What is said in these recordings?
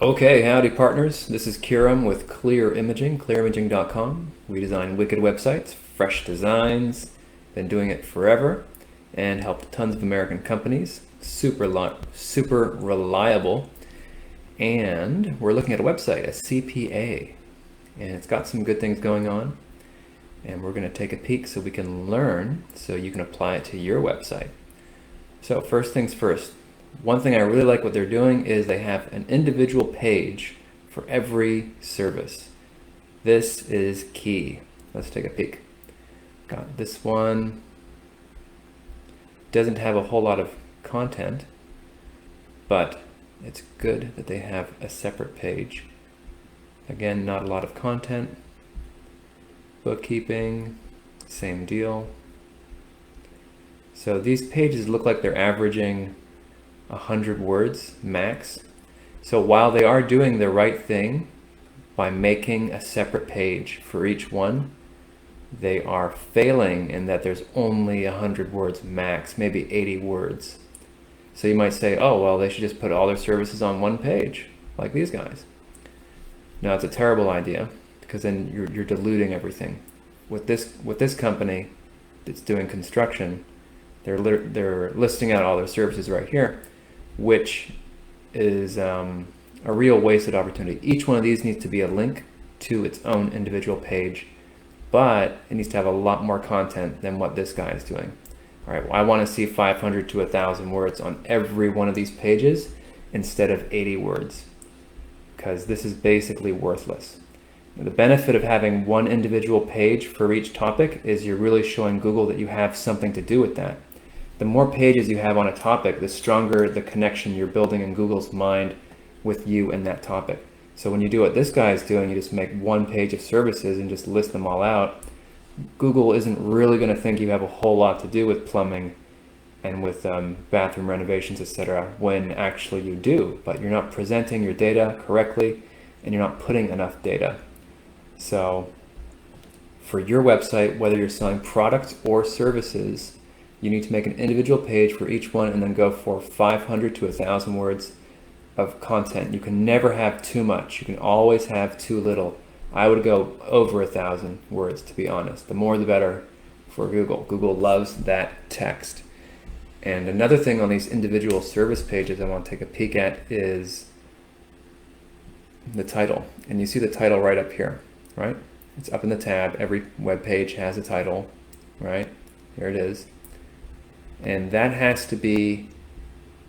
Okay, howdy partners. This is Kiram with Clear Imaging, clearimaging.com. We design wicked websites, fresh designs, been doing it forever, and helped tons of American companies. Super reliable. And we're looking at a website, a CPA, and it's got some good things going on. And we're going to take a peek so we can learn so you can apply it to your website. So first things first. One thing I really like what they're doing is they have an individual page for every service. This is key. Let's take a peek. Got this one. Doesn't have a whole lot of content, but it's good that they have a separate page. Again, not a lot of content. Bookkeeping, same deal. So these pages look like they're averaging 100 words max. So while they are doing the right thing by making a separate page for each one, they are failing in that there's only 100 words max, maybe 80 words. So you might say, oh, well, they should just put all their services on one page, like these guys. Now, it's a terrible idea because then you're diluting everything. With this company that's doing construction, they're listing out all their services right here, which is a real wasted opportunity. Each one of these needs to be a link to its own individual page, but it needs to have a lot more content than what this guy is doing. All right, well, I want to see 500 to 1,000 words on every one of these pages instead of 80 words, because this is basically worthless. The benefit of having one individual page for each topic is you're really showing Google that you have something to do with that. The more pages you have on a topic, the stronger the connection you're building in Google's mind with you and that topic. So when you do what this guy is doing, you just make one page of services and just list them all out. Google isn't really going to think you have a whole lot to do with plumbing and with bathroom renovations, etc., when actually you do, but you're not presenting your data correctly and you're not putting enough data. So for your website, whether you're selling products or services, you need to make an individual page for each one and then go for 500 to 1,000 words of content. You can never have too much. You can always have too little. I would go over 1,000 words, to be honest. The more the better for Google. Google loves that text. And another thing on these individual service pages I want to take a peek at is the title. And you see the title right up here, right? It's up in the tab. Every web page has a title, right? Here it is. And that has to be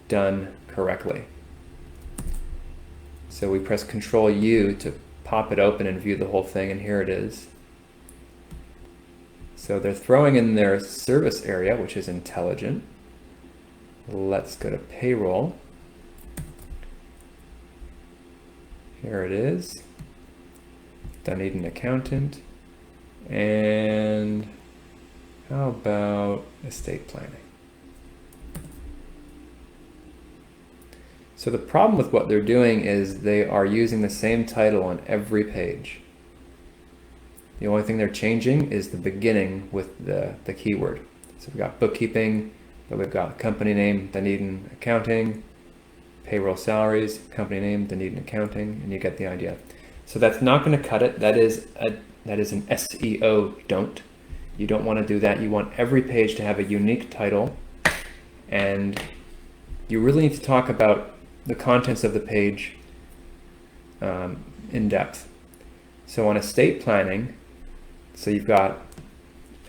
done correctly. So we press Control U to pop it open and view the whole thing, and here it is. So they're throwing in their service area, which is intelligent. Let's go to payroll. Here it is. Dunedin accountant. And how about estate planning? So the problem with what they're doing is they are using the same title on every page. The only thing they're changing is the beginning with the keyword. So we've got bookkeeping, but we've got company name, Dunedin Accounting, payroll salaries, company name, Dunedin Accounting, and you get the idea. So that's not going to cut it. That is an SEO don't. You don't want to do that. You want every page to have a unique title, and you really need to talk about the contents of the page in depth. So on estate planning, so you've got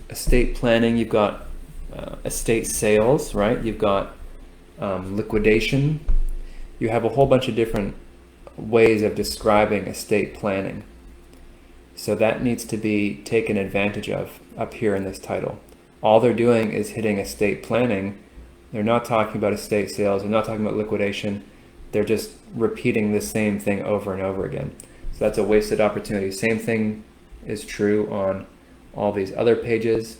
estate planning, you've got estate sales, right? You've got liquidation. You have a whole bunch of different ways of describing estate planning. So that needs to be taken advantage of up here in this title. All they're doing is hitting estate planning. They're not talking about estate sales. They're not talking about liquidation. They're just repeating the same thing over and over again. So that's a wasted opportunity. Same thing is true on all these other pages.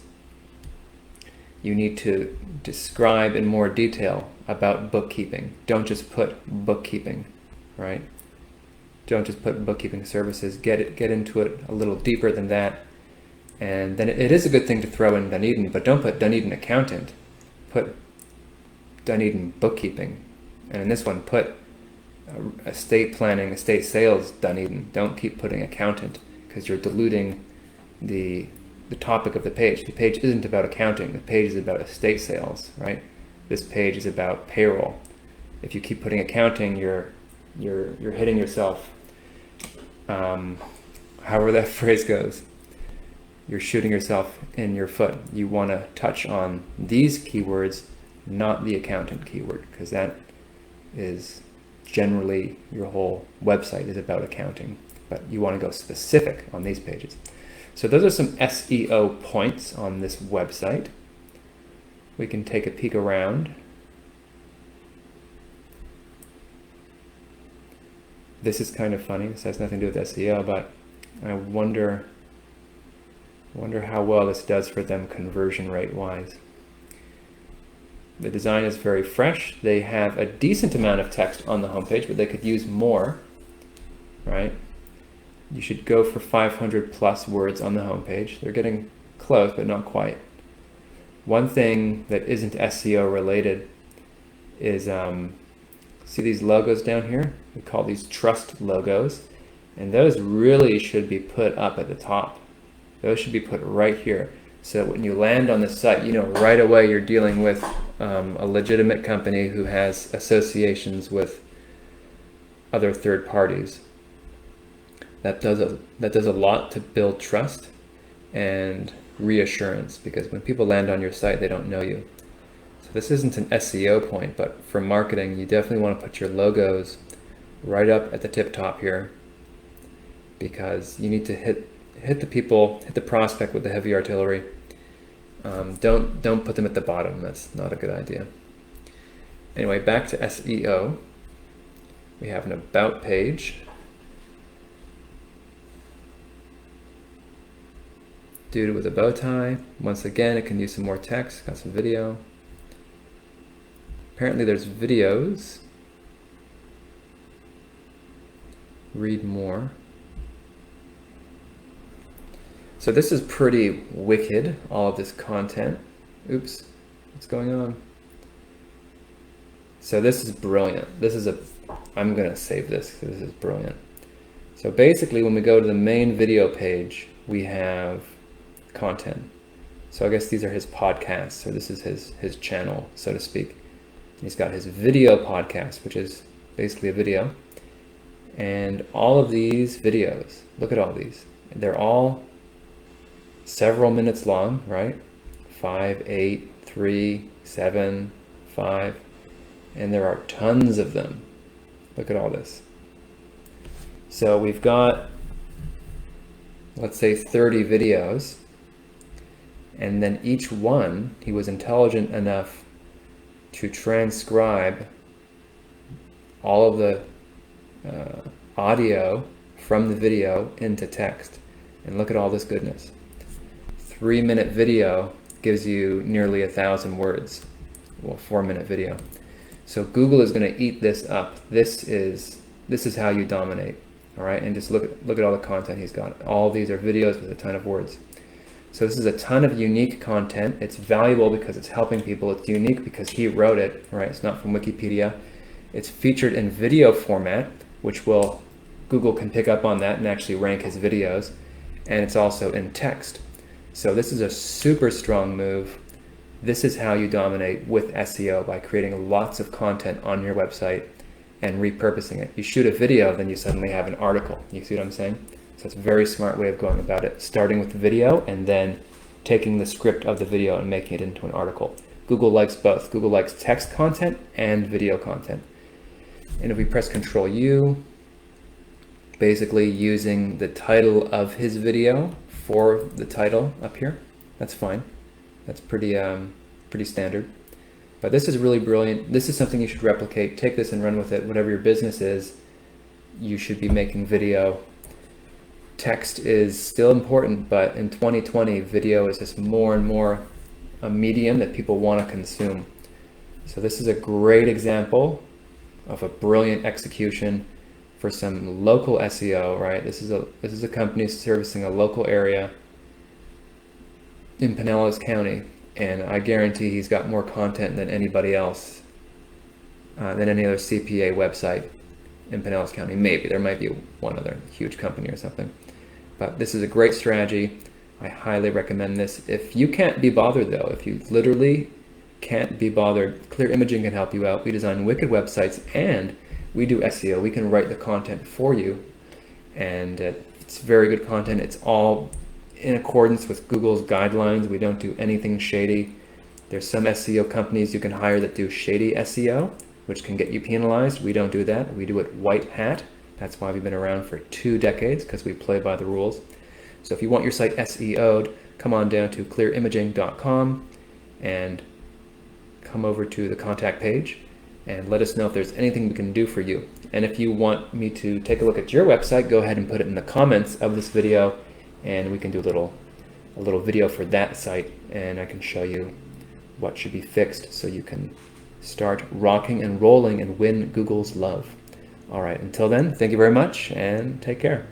You need to describe in more detail about bookkeeping. Don't just put bookkeeping, right? Don't just put bookkeeping services. Get into it a little deeper than that. And then it is a good thing to throw in Dunedin, but don't put Dunedin accountant. Put Dunedin bookkeeping. And in this one, put estate planning, estate sales, Dunedin. Don't keep putting accountant, because you're diluting the topic of the page. The page isn't about accounting. The page is about estate sales, right? This page is about payroll. If you keep putting accounting, you're hitting yourself. However that phrase goes, you're shooting yourself in your foot. You want to touch on these keywords, not the accountant keyword, because that is generally your whole website is about accounting, but you want to go specific on these pages. So those are some SEO points on this website. We can take a peek around. This is kind of funny. This has nothing to do with SEO, but I wonder how well this does for them conversion rate wise. The design is very fresh. They have a decent amount of text on the homepage, but they could use more, right? You should go for 500 plus words on the homepage. They're getting close, but not quite. One thing that isn't SEO related is, see these logos down here? We call these trust logos, and those really should be put up at the top. Those should be put right here. So when you land on the site, you know right away you're dealing with a legitimate company who has associations with other third parties. That does a lot to build trust and reassurance, because when people land on your site, they don't know you. So this isn't an SEO point, but for marketing, you definitely want to put your logos right up at the tip top here, because you need to hit the prospect with the heavy artillery. Don't put them at the bottom. That's not a good idea. Anyway, back to SEO. We have an about page. Dude with a bow tie. Once again, it can use some more text. Got some video. Apparently there's videos. Read more. So this is pretty wicked, all of this content. Oops, what's going on? So this is brilliant. I'm gonna save this because this is brilliant. So basically when we go to the main video page, we have content. So I guess these are his podcasts, or this is his channel, so to speak. He's got his video podcast, which is basically a video. And all of these videos, look at all these. They're all several minutes long, right? 5, 8, 3, 7, 5, and there are tons of them. Look at all this. So we've got, let's say 30 videos, and then each one, he was intelligent enough to transcribe all of the audio from the video into text. And look at all this goodness. 3-minute video gives you nearly 1,000 words. Well, 4-minute video. So Google is going to eat this up. This is how you dominate. All right, and just look at all the content he's got. All these are videos with a ton of words. So this is a ton of unique content. It's valuable because it's helping people. It's unique because he wrote it, right? It's not from Wikipedia. It's featured in video format, which Google can pick up on that and actually rank his videos. And it's also in text. So this is a super strong move. This is how you dominate with SEO, by creating lots of content on your website and repurposing it. You shoot a video, then you suddenly have an article. You see what I'm saying? So it's a very smart way of going about it, starting with the video and then taking the script of the video and making it into an article. Google likes both. Google likes text content and video content. And if we press Control U, basically using the title of his video for the title up here, that's fine. That's pretty standard. But this is really brilliant. This is something you should replicate. Take this and run with it. Whatever your business is, you should be making video. Text is still important, but in 2020, video is just more and more a medium that people want to consume. So this is a great example of a brilliant execution for some local SEO, right? This is a company servicing a local area in Pinellas County, and I guarantee he's got more content than anybody else, than any other CPA website in Pinellas County. Maybe there might be one other huge company or something. But this is a great strategy. I highly recommend this. If you can't be bothered though, if you literally can't be bothered, Clear Imaging can help you out. We design wicked websites and we do SEO. We can write the content for you, and it's very good content. It's all in accordance with Google's guidelines. We don't do anything shady. There's some SEO companies you can hire that do shady SEO, which can get you penalized. We don't do that. We do it white hat. That's why we've been around for 2 decades, because we play by the rules. So if you want your site SEO'd, come on down to clearimaging.com and come over to the contact page and let us know if there's anything we can do for you. And if you want me to take a look at your website, go ahead and put it in the comments of this video, and we can do a little video for that site, and I can show you what should be fixed so you can start rocking and rolling and win Google's love. All right, until then, thank you very much and take care.